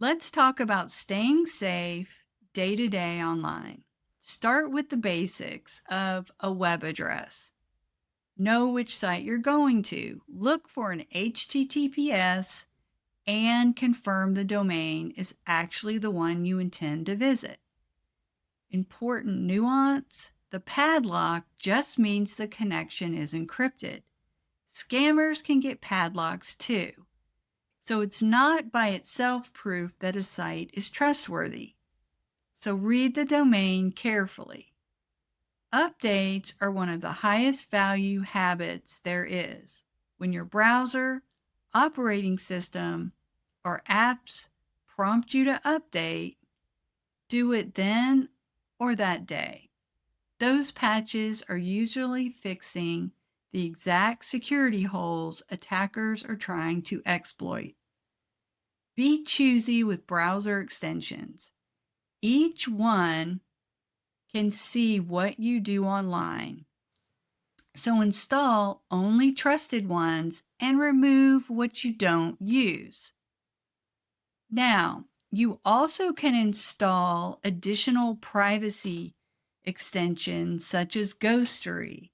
Let's talk about staying safe day to day online. Start with the basics of a web address. Know which site you're going to. Look for an HTTPS and confirm the domain is actually the one you intend to visit. Important nuance: the padlock just means the connection is encrypted. Scammers can get padlocks too. So it's not by itself proof that a site is trustworthy. So read the domain carefully. Updates are one of the highest value habits there is. When your browser, operating system, or apps prompt you to update, do it then or that day. Those patches are usually fixing the exact security holes attackers are trying to exploit. Be choosy with browser extensions. Each one can see what you do online. So install only trusted ones and remove what you don't use. Now, you also can install additional privacy extensions such as Ghostery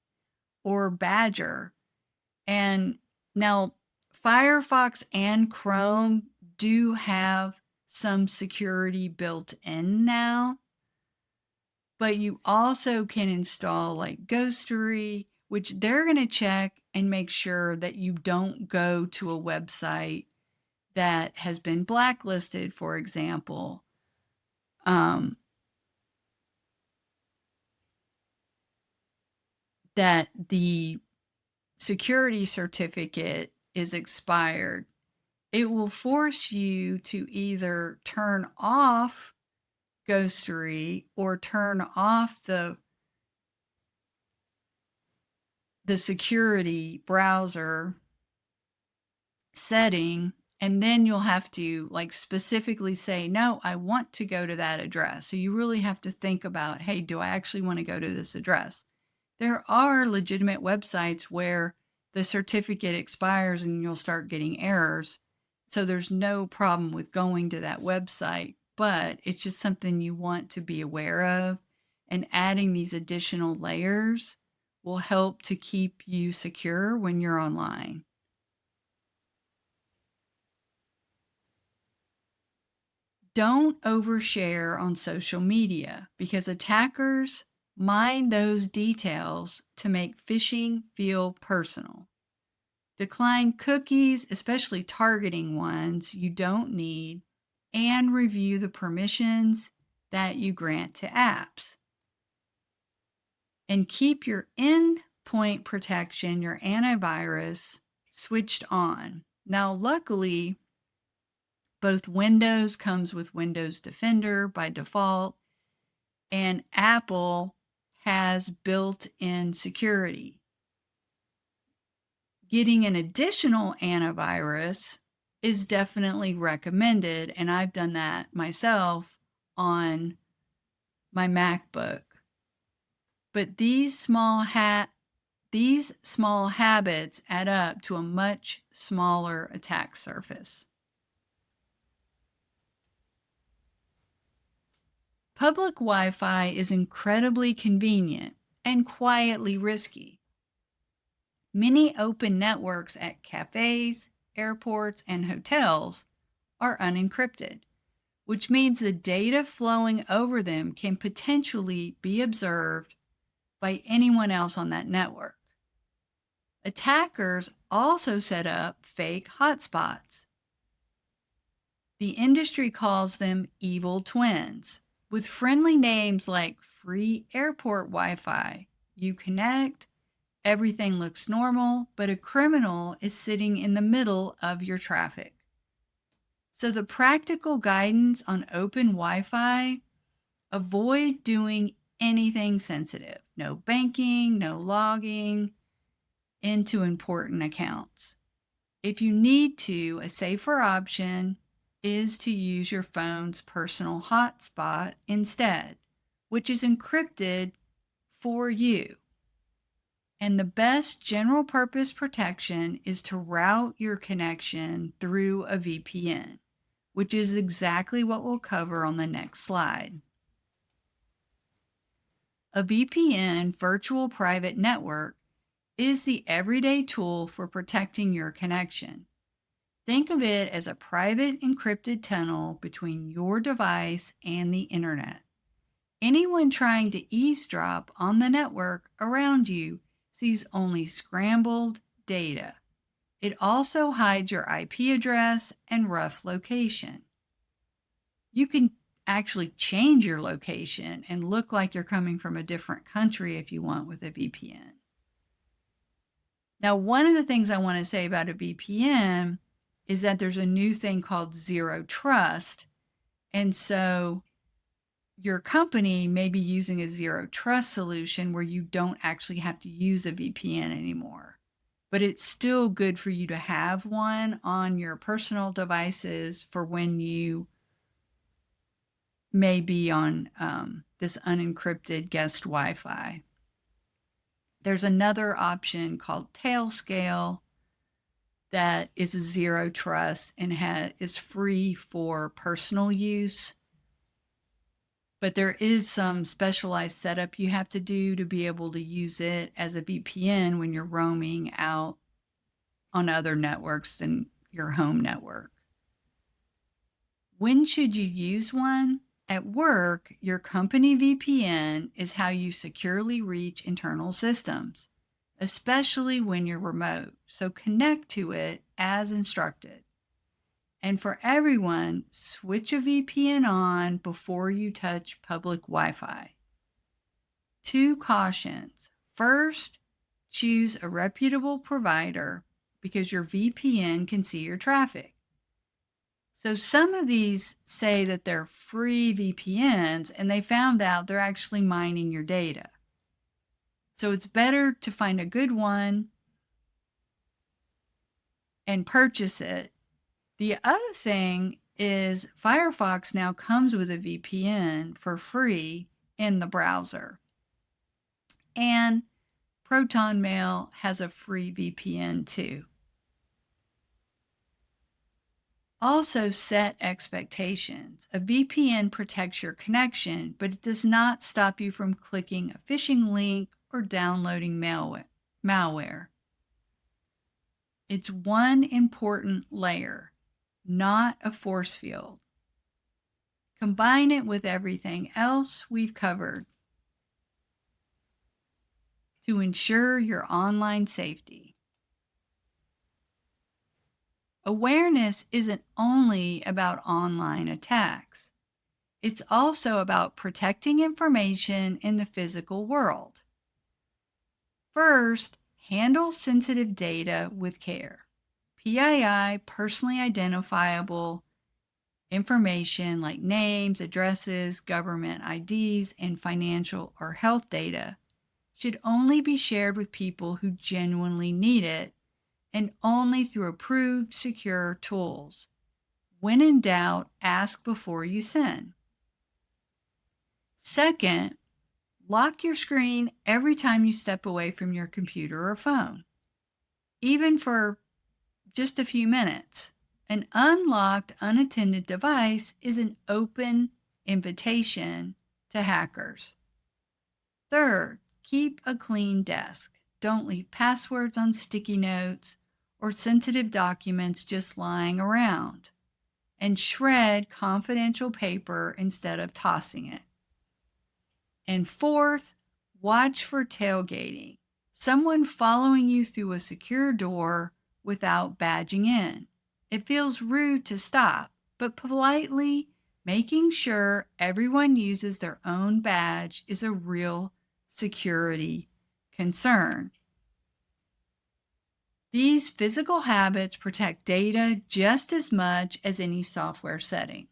or Badger. And now, Firefox and Chrome do have some security built in now, but you also can install like Ghostery, which they're going to check and make sure that you don't go to a website that has been blacklisted, for example. That the security certificate is expired. It will force you to either turn off Ghostery or turn off the security browser setting, and then you'll have to like specifically say, no, I want to go to that address. So you really have to think about, hey, do I actually want to go to this address? There are legitimate websites where the certificate expires and you'll start getting errors. So there's no problem with going to that website, but it's just something you want to be aware of. And adding these additional layers will help to keep you secure when you're online. Don't overshare on social media because attackers mine those details to make phishing feel personal. Decline cookies, especially targeting ones you don't need, and review the permissions that you grant to apps. And keep your endpoint protection, your antivirus, switched on. Now, luckily, both Windows comes with Windows Defender by default, and Apple has built-in security. Getting an additional antivirus is definitely recommended, and I've done that myself on my MacBook. But these small habits add up to a much smaller attack surface. Public Wi-Fi is incredibly convenient and quietly risky. Many open networks at cafes, airports, and hotels are unencrypted, which means the data flowing over them can potentially be observed by anyone else on that network. Attackers also set up fake hotspots. The industry calls them evil twins, with friendly names like free airport Wi-Fi. You connect, everything looks normal, but a criminal is sitting in the middle of your traffic. So the practical guidance on open Wi-Fi: avoid doing anything sensitive. No banking, no logging into important accounts. If you need to, a safer option is to use your phone's personal hotspot instead, which is encrypted for you. And the best general purpose protection is to route your connection through a VPN, which is exactly what we'll cover on the next slide. A VPN, virtual private network, is the everyday tool for protecting your connection. Think of it as a private encrypted tunnel between your device and the internet. Anyone trying to eavesdrop on the network around you sees only scrambled data. It also hides your IP address and rough location. You can actually change your location and look like you're coming from a different country if you want with a VPN. Now, one of the things I want to say about a VPN is that there's a new thing called zero trust. And so your company may be using a zero trust solution where you don't actually have to use a VPN anymore. But it's still good for you to have one on your personal devices for when you may be on this unencrypted guest Wi-Fi. There's another option called Tailscale that is a zero trust and is free for personal use. But there is some specialized setup you have to do to be able to use it as a VPN when you're roaming out on other networks than your home network. When should you use one? At work, your company VPN is how you securely reach internal systems, especially when you're remote. So connect to it as instructed. And for everyone, switch a VPN on before you touch public Wi-Fi. 2 cautions. First, choose a reputable provider because your VPN can see your traffic. So some of these say that they're free VPNs and they found out they're actually mining your data. So it's better to find a good one and purchase it. The other thing is Firefox now comes with a VPN for free in the browser. And ProtonMail has a free VPN too. Also, set expectations. A VPN protects your connection, but it does not stop you from clicking a phishing link or downloading malware. It's one important layer, not a force field. Combine it with everything else we've covered to ensure your online safety. Awareness isn't only about online attacks. It's also about protecting information in the physical world. First, handle sensitive data with care. PII, personally identifiable information like names, addresses, government IDs, and financial or health data, should only be shared with people who genuinely need it and only through approved, secure tools. When in doubt, ask before you send. Second, lock your screen every time you step away from your computer or phone, even for just a few minutes. An unlocked, unattended device is an open invitation to hackers. Third, keep a clean desk. Don't leave passwords on sticky notes or sensitive documents just lying around. And shred confidential paper instead of tossing it. And fourth, watch for tailgating. Someone following you through a secure door without badging in. It feels rude to stop, but politely making sure everyone uses their own badge is a real security concern. These physical habits protect data just as much as any software setting.